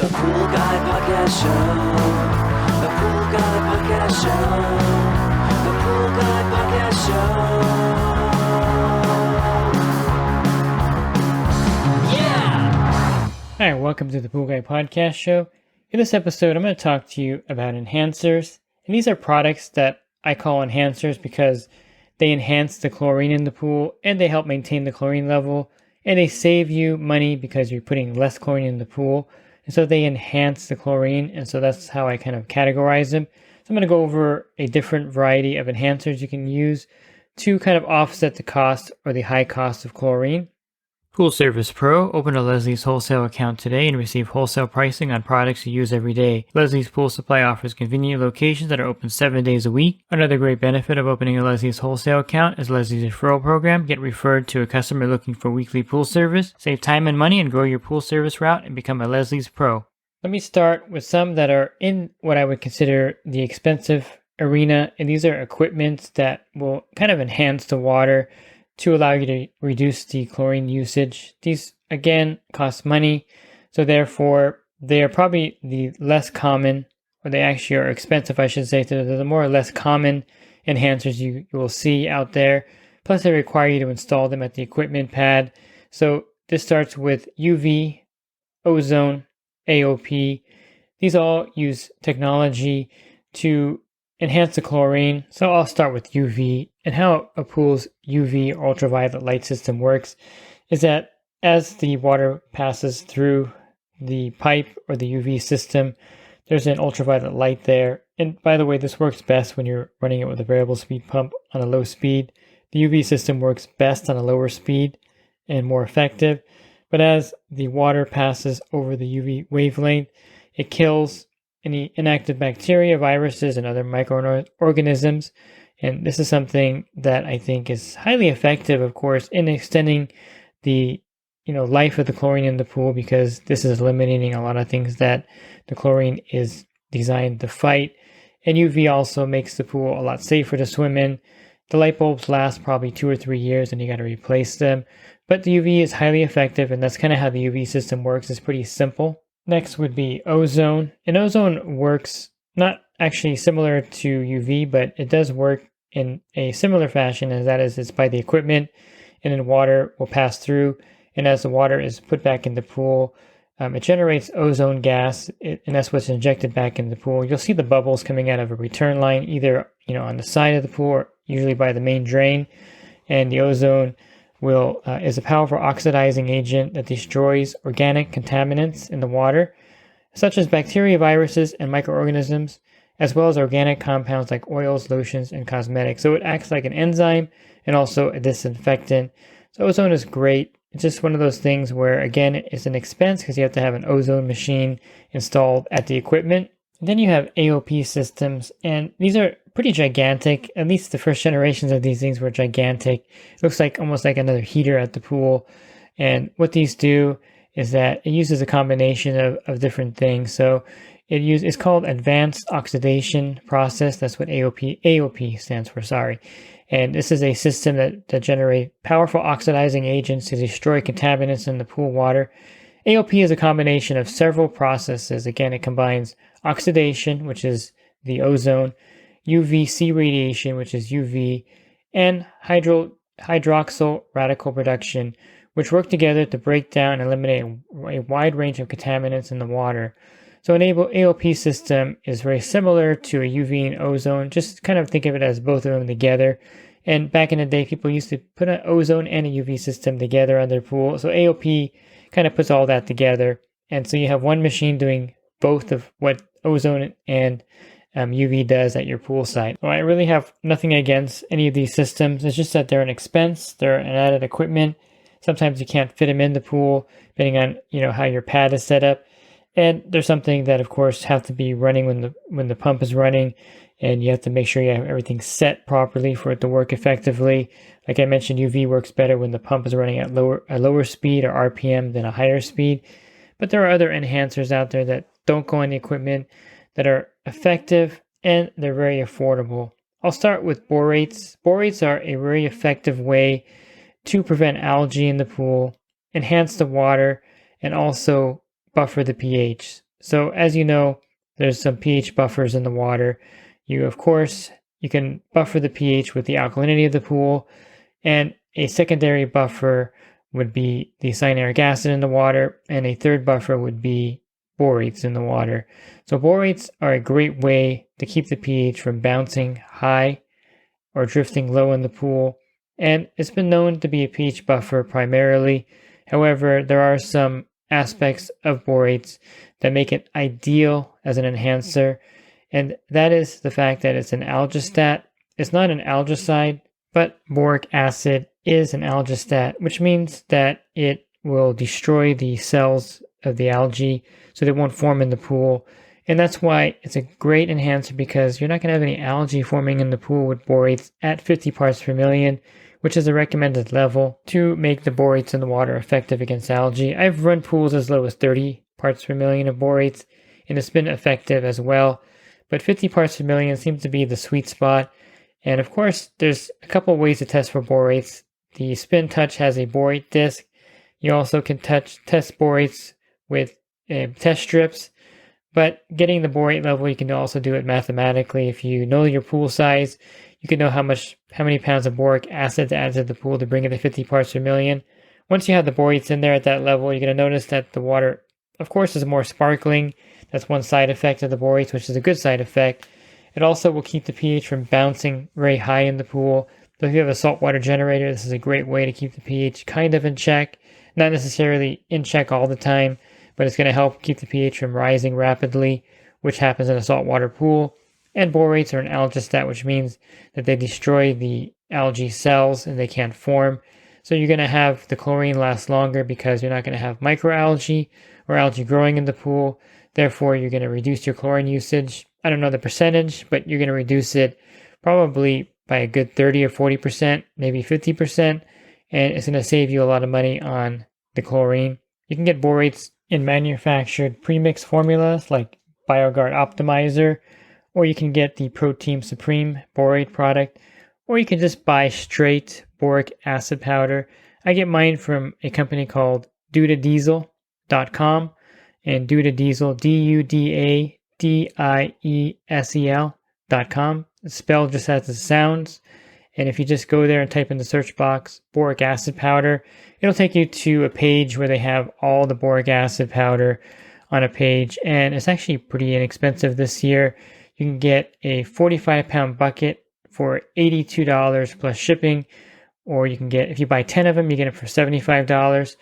The Pool Guy Podcast Show. The Pool Guy Podcast Show. The Pool Guy Podcast Show. Yeah! Hi, welcome to the Pool Guy Podcast Show. In this episode, I'm going to talk to you about enhancers. And these are products that I call enhancers because they enhance the chlorine in the pool and they help maintain the chlorine level. And they save you money because you're putting less chlorine in the pool. And so they enhance the chlorine. And so that's how I kind of categorize them. So I'm going to go over a different variety of enhancers you can use to kind of offset the cost or the high cost of chlorine. Pool Service Pro, open a Leslie's wholesale account today and receive wholesale pricing on products you use every day. Leslie's Pool Supply offers convenient locations that are open 7 days a week. Another great benefit of opening a Leslie's wholesale account is Leslie's referral program. Get referred to a customer looking for weekly pool service. Save time and money and grow your pool service route and become a Leslie's Pro. Let me start with some that are in what I would consider the expensive arena. And these are equipment that will kind of enhance the water to allow you to reduce the chlorine usage. These, again, cost money, so therefore they are probably the less common, or they actually are expensive, I should say. So they're the more or less common enhancers you will see out there. Plus, they require you to install them at the equipment pad. So this starts with UV, ozone, AOP. These all use technology to enhance the chlorine. So I'll start with UV. And how a pool's UV ultraviolet light system works is that as the water passes through the pipe or the UV system, there's an ultraviolet light there. And by the way, this works best when you're running it with a variable speed pump on a low speed. The UV system works best on a lower speed and more effective. But as the water passes over the UV wavelength, it kills any inactive bacteria, viruses, and other microorganisms. And this is something that I think is highly effective, of course, in extending the life of the chlorine in the pool, because this is eliminating a lot of things that the chlorine is designed to fight. And UV also makes the pool a lot safer to swim in. The light bulbs last probably 2 or 3 years and you got to replace them. But the UV is highly effective, and that's kind of how the UV system works. It's pretty simple. Next would be ozone. And ozone works not actually similar to UV, but it does work in a similar fashion, as that is, it's by the equipment, and then water will pass through. And as the water is put back in the pool, it generates ozone gas, and that's what's injected back in the pool. You'll see the bubbles coming out of a return line, either on the side of the pool or usually by the main drain. And the ozone is a powerful oxidizing agent that destroys organic contaminants in the water, such as bacteria, viruses, and microorganisms, as well as organic compounds like oils, lotions, and cosmetics. So it acts like an enzyme and also a disinfectant. So ozone is great. It's just one of those things where, again, it's an expense because you have to have an ozone machine installed at the equipment. And then you have AOP systems, and these are pretty gigantic. At least the first generations of these things were gigantic. It looks like almost like another heater at the pool. And what these do is that it uses a combination of different things. So it's called Advanced Oxidation Process. That's what AOP stands for, sorry. And this is a system that generates powerful oxidizing agents to destroy contaminants in the pool water. AOP is a combination of several processes. Again, it combines oxidation, which is the ozone, UVC radiation, which is UV, and hydroxyl radical production, which work together to break down and eliminate a wide range of contaminants in the water. So an AOP system is very similar to a UV and ozone. Just kind of think of it as both of them together. And back in the day, people used to put an ozone and a UV system together on their pool. So AOP kind of puts all that together. And so you have one machine doing both of what ozone and UV does at your pool site. Well, I really have nothing against any of these systems. It's just that they're an expense. They're an added equipment. Sometimes you can't fit them in the pool, depending on how your pad is set up. And there's something that, of course, have to be running when the pump is running, and you have to make sure you have everything set properly for it to work effectively. Like I mentioned, UV works better when the pump is running at a lower speed or RPM than a higher speed. But there are other enhancers out there that don't go on the equipment that are effective, and they're very affordable. I'll start with borates. Borates are a very effective way to prevent algae in the pool, enhance the water, and also buffer the pH. So as you know, there's some pH buffers in the water. Of course, you can buffer the pH with the alkalinity of the pool, and a secondary buffer would be the cyanuric acid in the water, and a third buffer would be borates in the water. So borates are a great way to keep the pH from bouncing high or drifting low in the pool, and it's been known to be a pH buffer primarily. However, there are some aspects of borates that make it ideal as an enhancer, and that is the fact that it's an algistat. It's not an algicide, but boric acid is an algistat, which means that it will destroy the cells of the algae so they won't form in the pool. And that's why it's a great enhancer, because you're not going to have any algae forming in the pool with borates at 50 parts per million, which is a recommended level to make the borates in the water effective against algae. I've run pools as low as 30 parts per million of borates, and it's been effective as well. But 50 parts per million seems to be the sweet spot. And of course, there's a couple ways to test for borates. The Spin Touch has a borate disc. You also can test borates with test strips. But getting the borate level, you can also do it mathematically. If you know your pool size, you can know how many pounds of boric acid to add to the pool to bring it to 50 parts per million. Once you have the borates in there at that level, you're going to notice that the water, of course, is more sparkling. That's one side effect of the borates, which is a good side effect. It also will keep the pH from bouncing very high in the pool. So if you have a saltwater generator, this is a great way to keep the pH kind of in check. Not necessarily in check all the time, but it's going to help keep the pH from rising rapidly, which happens in a saltwater pool. And borates are an algistat, which means that they destroy the algae cells and they can't form. So you're going to have the chlorine last longer because you're not going to have microalgae or algae growing in the pool. Therefore, you're going to reduce your chlorine usage. I don't know the percentage, but you're going to reduce it probably by a good 30 or 40%, maybe 50%. And it's going to save you a lot of money on the chlorine. You can get borates in manufactured premix formulas like BioGuard Optimizer, or you can get the Protein Supreme borate product, or you can just buy straight boric acid powder. I get mine from a company called dudadiesel.com, and Dudadiesel, DUDADIESEL.com. It's spelled just as it sounds. And if you just go there and type in the search box, boric acid powder, it'll take you to a page where they have all the boric acid powder on a page. And it's actually pretty inexpensive this year. You can get a 45-pound bucket for $82 plus shipping. Or you can get, if you buy 10 of them, you get it for $75.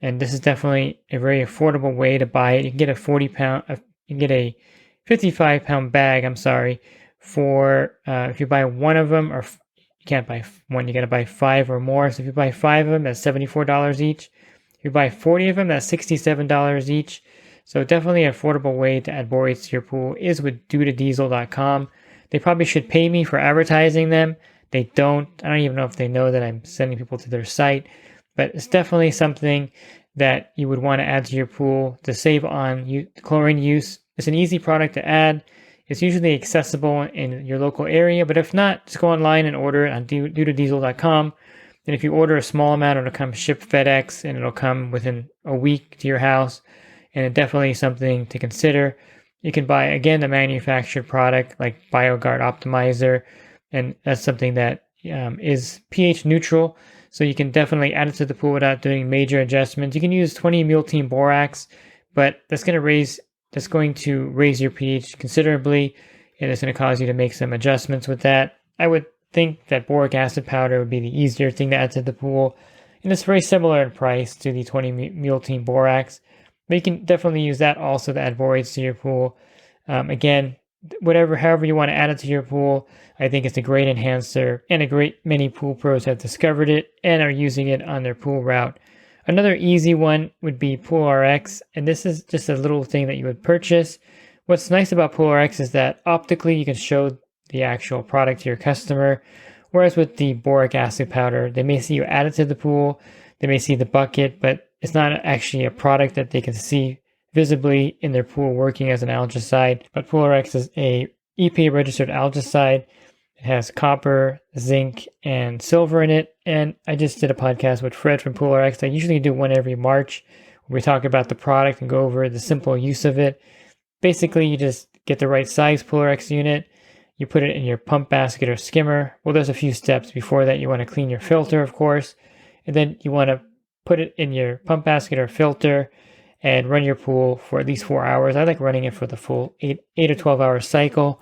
And this is definitely a very affordable way to buy it. You can get a 55-pound bag, for if you buy one of them, or you can't buy one, you got to buy 5 or more. So if you buy 5 of them, that's $74 each. If you buy 40 of them, that's $67 each. So definitely an affordable way to add borates to your pool is with dudadiesel.com. They probably should pay me for advertising them. They don't. I don't even know if they know that I'm sending people to their site. But it's definitely something that you would want to add to your pool to save on chlorine use. It's an easy product to add. It's usually accessible in your local area, but if not, just go online and order it on dudadiesel.com. And if you order a small amount, it'll come shipped FedEx, and it'll come within a week to your house. And it's definitely something to consider. You can buy, again, a manufactured product like BioGuard Optimizer, and that's something that is pH neutral. So you can definitely add it to the pool without doing major adjustments. You can use 20 multein borax, but that's going to raise your pH considerably, and it's going to cause you to make some adjustments with that. I would think that boric acid powder would be the easier thing to add to the pool, and it's very similar in price to the 20 multein borax. But you can definitely use that also to add borates to your pool. Again, however you want to add it to your pool, I think it's a great enhancer, and a great many pool pros have discovered it and are using it on their pool route. Another easy one would be PoolRx, and this is just a little thing that you would purchase. What's nice about PoolRx is that optically you can show the actual product to your customer, whereas with the boric acid powder, they may see you add it to the pool, they may see the bucket, but it's not actually a product that they can see visibly in their pool working as an algicide. But PoolRx is a EPA registered algicide. It has copper, zinc, and silver in it. And I just did a podcast with Fred from PoolRx. I usually do one every March where we talk about the product and go over the simple use of it. Basically, you just get the right size PolarX unit, you put it in your pump basket or skimmer. Well, there's a few steps before that. You want to clean your filter, of course, and then you want to put it in your pump basket or filter and run your pool for at least 4 hours. I like running it for the full 8 or 12 hour cycle.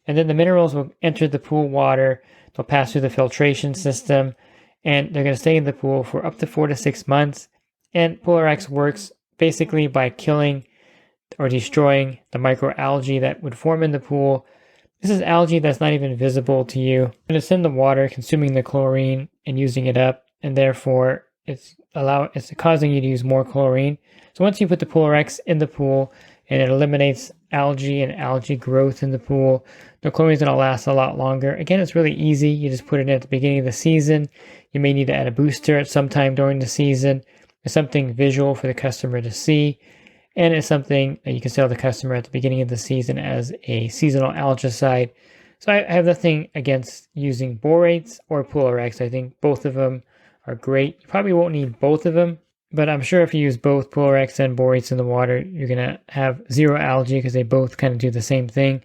And then the minerals will enter the pool water. They'll pass through the filtration system, and they're going to stay in the pool for up to 4 to 6 months. And PolarX works basically by killing or destroying the microalgae that would form in the pool. This is algae that's not even visible to you, and it's in the water consuming the chlorine and using it up, and therefore it's causing you to use more chlorine. So once you put the PolarX in the pool and it eliminates algae and algae growth in the pool, the chlorine is going to last a lot longer. Again, it's really easy. You just put it in at the beginning of the season. You may need to add a booster at some time during the season. It's something visual for the customer to see. And it's something that you can sell the customer at the beginning of the season as a seasonal algicide. So I have nothing against using borates or PolarX. I think both of them are great. You probably won't need both of them, but I'm sure if you use both PolarX and borates in the water, you're going to have zero algae because they both kind of do the same thing.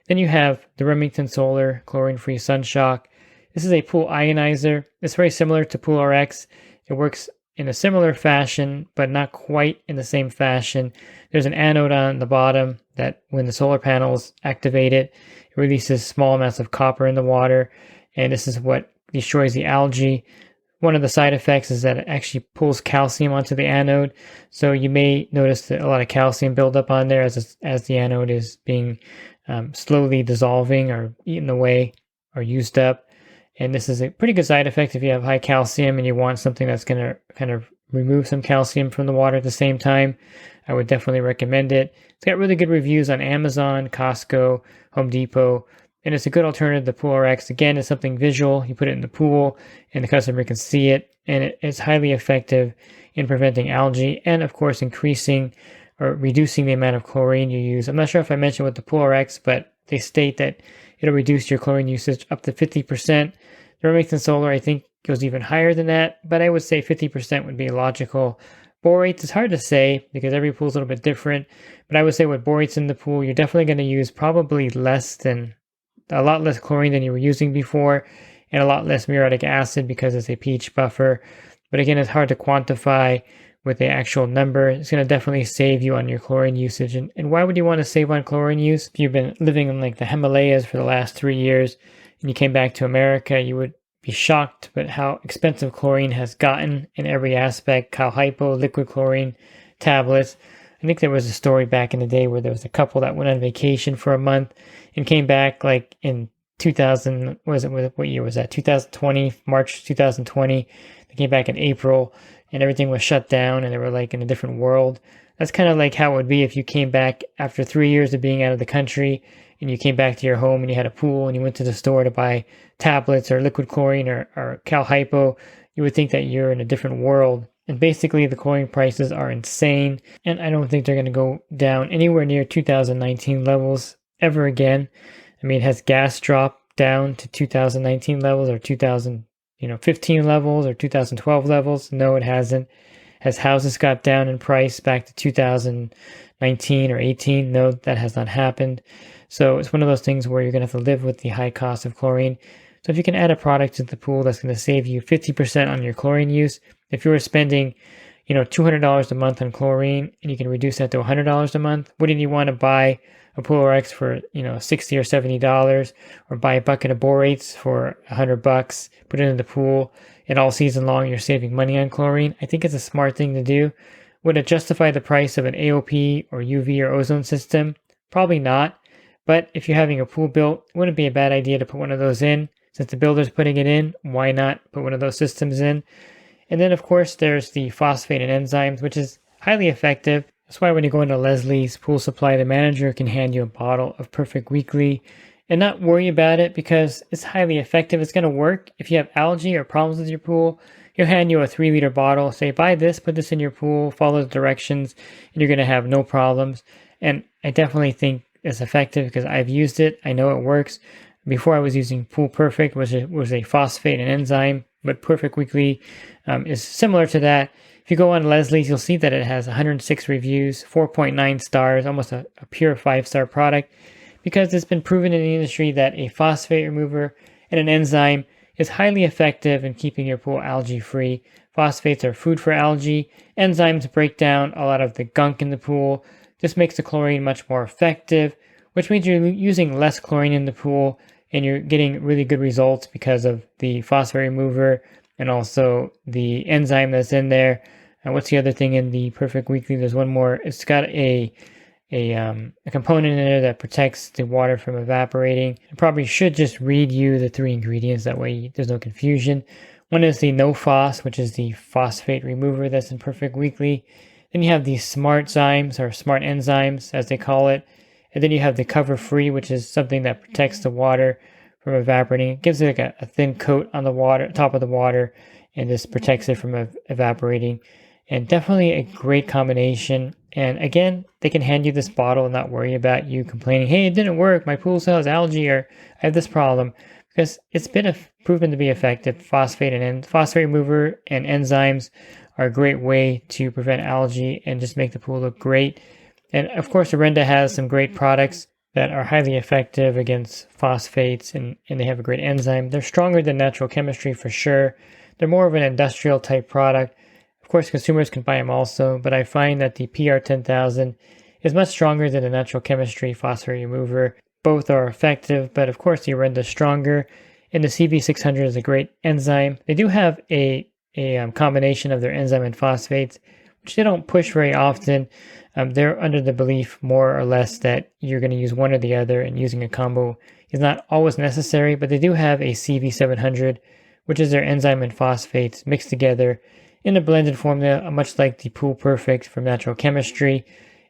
Then you have the Remington Solar Chlorine-Free Sun Shock. This is a pool ionizer. It's very similar to PolarX. It works in a similar fashion, but not quite in the same fashion. There's an anode on the bottom that when the solar panels activate it, it releases small amounts of copper in the water, and this is what destroys the algae. One of the side effects is that it actually pulls calcium onto the anode, so you may notice that a lot of calcium buildup on there as the anode is being slowly dissolving or eaten away or used up. And this is a pretty good side effect if you have high calcium and you want something that's going to kind of remove some calcium from the water at the same time. I would definitely recommend it. It's got really good reviews on Amazon, Costco, Home Depot, and it's a good alternative to PolarX. Again, it's something visual. You put it in the pool and the customer can see it, and it's highly effective in preventing algae and, of course, increasing or reducing the amount of chlorine you use. I'm not sure if I mentioned with the PolarX, but they state that it'll reduce your chlorine usage up to 50%. The Remington Solar, I think, goes even higher than that, but I would say 50% would be logical. Borates, it's hard to say because every pool is a little bit different, but I would say with borates in the pool, you're definitely going to use probably a lot less chlorine than you were using before, and a lot less muriatic acid because it's a pH buffer. But again, it's hard to quantify with the actual number. It's going to definitely save you on your chlorine usage. And why would you want to save on chlorine use? If you've been living in like the Himalayas for the last 3 years and you came back to America, you would be shocked at how expensive chlorine has gotten in every aspect. Cal Hypo, liquid chlorine tablets. I think there was a story back in the day where there was a couple that went on vacation for a month and came back like in 2000, what year was that? 2020, March 2020. They came back in April and everything was shut down and they were like in a different world. That's kind of like how it would be if you came back after 3 years of being out of the country and you came back to your home and you had a pool and you went to the store to buy tablets or liquid chlorine or Cal Hypo. You would think that you're in a different world. And basically the chlorine prices are insane, and I don't think they're going to go down anywhere near 2019 levels ever again. I mean, has gas dropped down to 2019 levels or 2015 levels or 2012 levels? No, it hasn't. Has houses got down in price back to 2019 or 18? No, that has not happened. So it's one of those things where you're going to have to live with the high cost of chlorine. So if you can add a product to the pool that's going to save you 50% on your chlorine use, if you were spending, $200 a month on chlorine and you can reduce that to $100 a month, wouldn't you want to buy a PolarX for, $60 or $70 or buy a bucket of borates for $100, put it in the pool, and all season long you're saving money on chlorine? I think it's a smart thing to do. Would it justify the price of an AOP or UV or ozone system? Probably not. But if you're having a pool built, it wouldn't be a bad idea to put one of those in. Since the builder's putting it in, why not put one of those systems in? And then, of course, there's the phosphate and enzymes, which is highly effective. That's why when you go into Leslie's Pool Supply, the manager can hand you a bottle of Perfect Weekly and not worry about it because it's highly effective. It's going to work. If you have algae or problems with your pool, he'll hand you a 3-liter bottle, say, buy this, put this in your pool, follow the directions, and you're going to have no problems. And I definitely think it's effective because I've used it. I know it works. Before I was using Pool Perfect, which was a phosphate and enzyme but Perfect Weekly is similar to that. If you go on Leslie's, you'll see that it has 106 reviews, 4.9 stars, almost a pure 5-star product, because it's been proven in the industry that a phosphate remover and an enzyme is highly effective in keeping your pool algae-free. Phosphates are food for algae. Enzymes break down a lot of the gunk in the pool. This makes the chlorine much more effective, which means you're using less chlorine in the pool and you're getting really good results because of the phosphate remover and also the enzyme that's in there. What's the other thing in the Perfect Weekly? There's one more. It's got a component in there that protects the water from evaporating. I probably should just read you the 3 ingredients, that way there's no confusion. One is the No Phos, which is the phosphate remover that's in Perfect Weekly. Then you have the Smart Zymes, or Smart Enzymes as they call it. And then you have the Cover Free, which is something that protects the water from evaporating. It gives it like a thin coat on the water, top of the water, and this protects it from evaporating. And definitely a great combination. And again, they can hand you this bottle and not worry about you complaining, hey, it didn't work, my pool still has algae, or I have this problem, because it's been proven to be effective. Phosphate remover and enzymes are a great way to prevent algae and just make the pool look great. And of course, Orenda has some great products that are highly effective against phosphates, and they have a great enzyme. They're stronger than natural chemistry for sure. They're more of an industrial type product. Of course, consumers can buy them also, but I find that the PR10000 is much stronger than the natural chemistry phosphate remover. Both are effective, but of course the Orenda is stronger. And the CB600 is a great enzyme. They do have a combination of their enzyme and phosphates, which they don't push very often. They're under the belief, more or less, that you're going to use one or the other, and using a combo is not always necessary, but they do have a CV700, which is their enzyme and phosphates mixed together in a blended formula, much like the Pool Perfect from Natural Chemistry.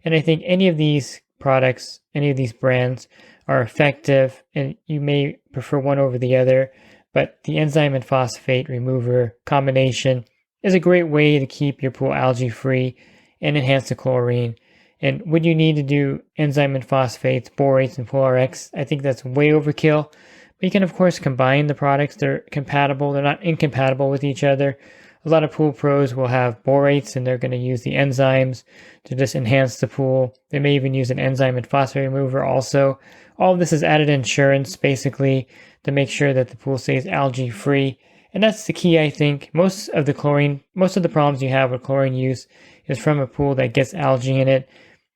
And I think any of these products, any of these brands are effective, and you may prefer one over the other, but the enzyme and phosphate remover combination is a great way to keep your pool algae free and enhance the chlorine. And would you need to do enzyme and phosphates, borates, and Pool RX? I think that's way overkill. But you can, of course, combine the products. They're compatible. They're not incompatible with each other. A lot of pool pros will have borates, and they're going to use the enzymes to just enhance the pool. They may even use an enzyme and phosphate remover also. All of this is added insurance, basically, to make sure that the pool stays algae free. And that's the key, I think. Most of the problems you have with chlorine use is from a pool that gets algae in it.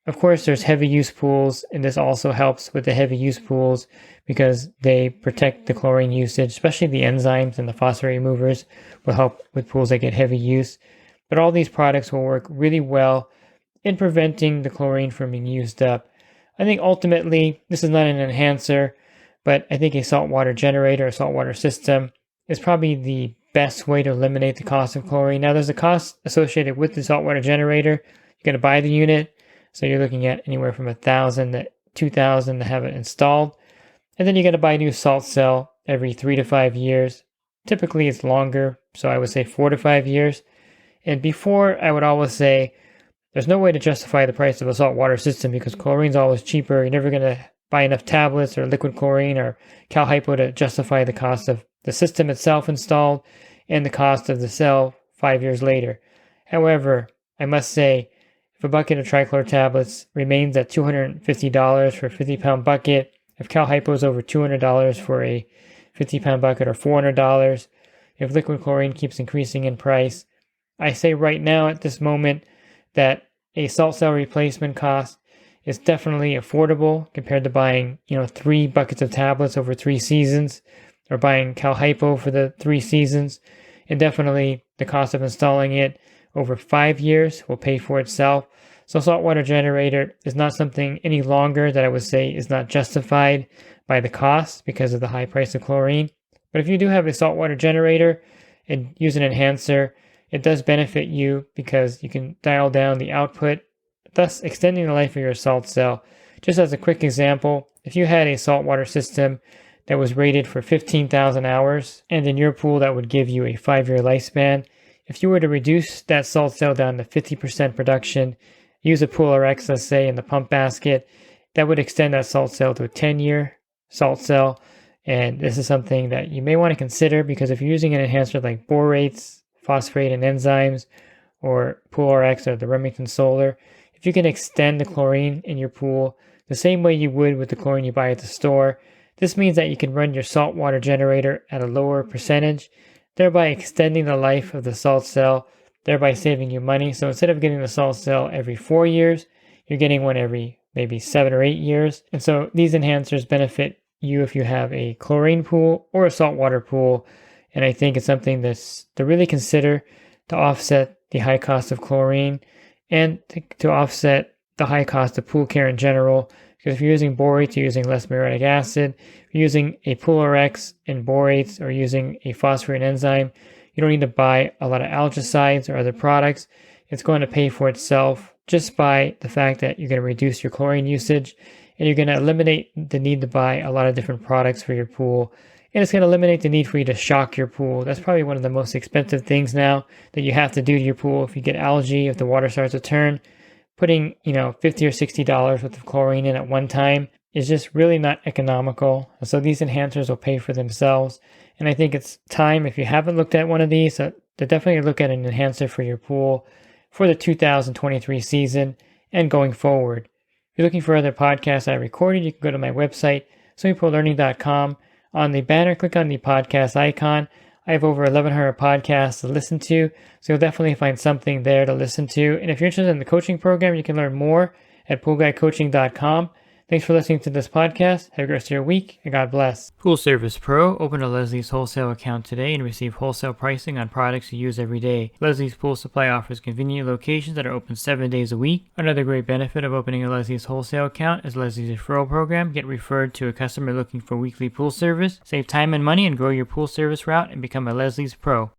Of course, there's heavy use pools, and this also helps with the heavy use pools because they protect the chlorine usage, especially the enzymes and the phosphate removers will help with pools that get heavy use. But all these products will work really well in preventing the chlorine from being used up. I think ultimately, this is not an enhancer, but I think a saltwater generator, a saltwater system, is probably the best way to eliminate the cost of chlorine. Now, there's a cost associated with the saltwater generator. You got to buy the unit, so you're looking at anywhere from $1,000 to $2,000 to have it installed. And then you got to buy a new salt cell every 3 to 5 years. Typically, it's longer, so I would say 4 to 5 years. And before, I would always say there's no way to justify the price of a saltwater system because chlorine's always cheaper. You're never going to buy enough tablets or liquid chlorine or Cal Hypo to justify the cost of the system itself installed and the cost of the cell 5 years later. However, I must say, if a bucket of trichlor tablets remains at $250 for a 50-pound bucket, if Cal Hypo is over $200 for a 50-pound bucket or $400, if liquid chlorine keeps increasing in price, I say right now at this moment that a salt cell replacement cost is definitely affordable compared to buying, 3 buckets of tablets over 3 seasons or buying Cal Hypo for the 3 seasons. And definitely the cost of installing it over 5 years will pay for itself. So saltwater generator is not something any longer that I would say is not justified by the cost because of the high price of chlorine. But if you do have a saltwater generator and use an enhancer, it does benefit you because you can dial down the output, thus extending the life of your salt cell. Just as a quick example, if you had a saltwater system that was rated for 15,000 hours, and in your pool that would give you a 5-year lifespan, if you were to reduce that salt cell down to 50% production, use a Pool RX, let's say, in the pump basket, that would extend that salt cell to a 10-year salt cell, And this is something that you may want to consider, because if you're using an enhancer like borates, phosphate and enzymes, or Pool RX or the Remington Solar, if you can extend the chlorine in your pool the same way you would with the chlorine you buy at the store, this means that you can run your saltwater generator at a lower percentage, thereby extending the life of the salt cell, thereby saving you money. So instead of getting the salt cell every 4 years, you're getting one every maybe 7 or 8 years. And so these enhancers benefit you if you have a chlorine pool or a saltwater pool. And I think it's something that's to really consider to offset the high cost of chlorine and to offset the high cost of pool care in general. Because if you're using borates, you're using less muriatic acid. If you're using a Pool RX and borates or using a phosphate enzyme, you don't need to buy a lot of algicides or other products. It's going to pay for itself just by the fact that you're going to reduce your chlorine usage, and you're going to eliminate the need to buy a lot of different products for your pool. And it's going to eliminate the need for you to shock your pool. That's probably one of the most expensive things now that you have to do to your pool. If you get algae, if the water starts to turn, putting, $50 or $60 worth of chlorine in at one time is just really not economical. So these enhancers will pay for themselves. And I think it's time, if you haven't looked at one of these, to definitely look at an enhancer for your pool for the 2023 season and going forward. If you're looking for other podcasts I recorded, you can go to my website, swimmingpoollearning.com. On the banner, click on the podcast icon. I have over 1,100 podcasts to listen to, so you'll definitely find something there to listen to. And if you're interested in the coaching program, you can learn more at poolguycoaching.com. Thanks for listening to this podcast. Have a great rest of your week, and God bless. Pool Service Pro. Open a Leslie's wholesale account today and receive wholesale pricing on products you use every day. Leslie's Pool Supply offers convenient locations that are open 7 days a week. Another great benefit of opening a Leslie's wholesale account is Leslie's referral program. Get referred to a customer looking for weekly pool service. Save time and money and grow your pool service route and become a Leslie's Pro.